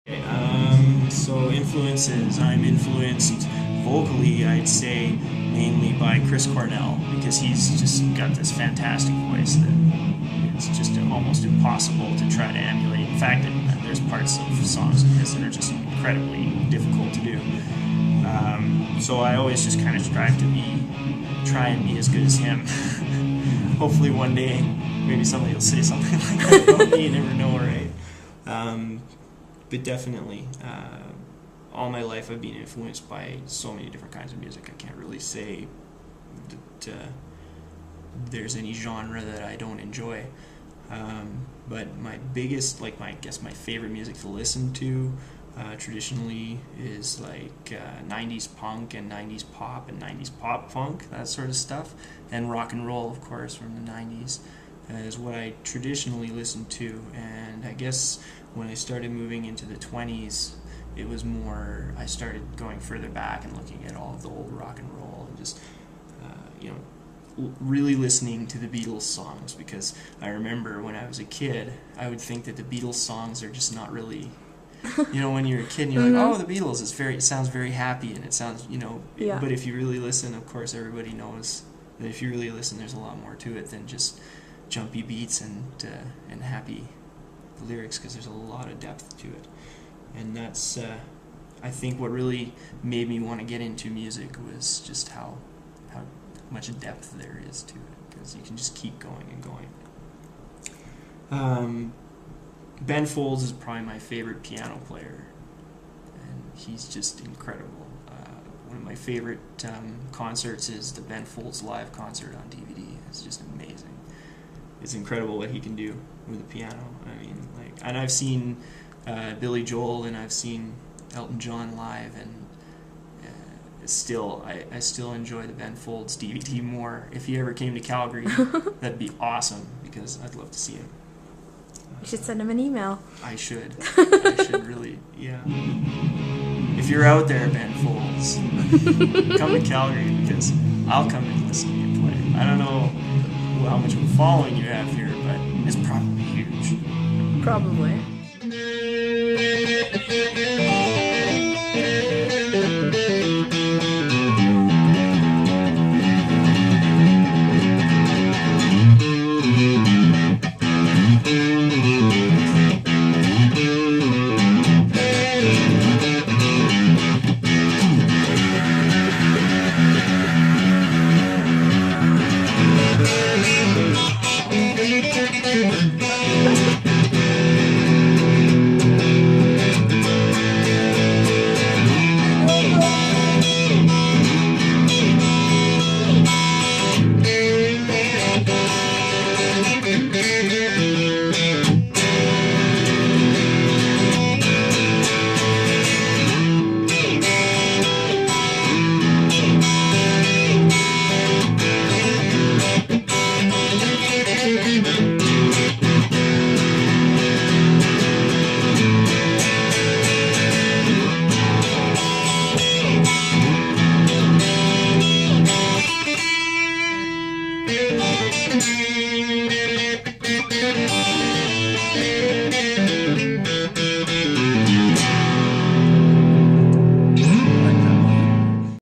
So influences, I'm influenced vocally, I'd say, mainly by Chris Cornell, because he's just got this fantastic voice that it's just almost impossible to try to emulate. In fact, there's parts of songs of his that are just incredibly difficult to do. So I always just kind of strive to try and be as good as him. Hopefully one day, maybe somebody will say something like that about me, you never know, right? But definitely, all my life I've been influenced by so many different kinds of music. I can't really say that there's any genre that I don't enjoy. But my biggest, I guess my favorite music to listen to traditionally is like 90s punk and 90s pop and 90s pop punk, that sort of stuff. And rock and roll, of course, from the 90s is what I traditionally listened to. And I guess when I started moving into the 20s, it was more, I started going further back and looking at all of the old rock and roll and just, really listening to the Beatles songs, because I remember when I was a kid, I would think that the Beatles songs are just not really, when you're a kid and you're like, oh, the Beatles, it sounds very happy and it sounds, Yeah. But if you really listen, of course, everybody knows that if you really listen, there's a lot more to it than just jumpy beats and happy lyrics, because there's a lot of depth to it. And that's, I think, what really made me want to get into music was just how much depth there is to it, because you can just keep going and going. Ben Folds is probably my favorite piano player, and he's just incredible. One of my favorite concerts is the Ben Folds live concert on DVD. It's just amazing. It's incredible what he can do with the piano. I mean, and I've seen Billy Joel and I've seen Elton John live, and I still enjoy the Ben Folds DVD more. If he ever came to Calgary, that'd be awesome, because I'd love to see him. You should send him an email. I should really, yeah. If you're out there, Ben Folds, come to Calgary, because I'll come and listen to you play. I don't know how much of a following you have here, but it's probably huge. Probably.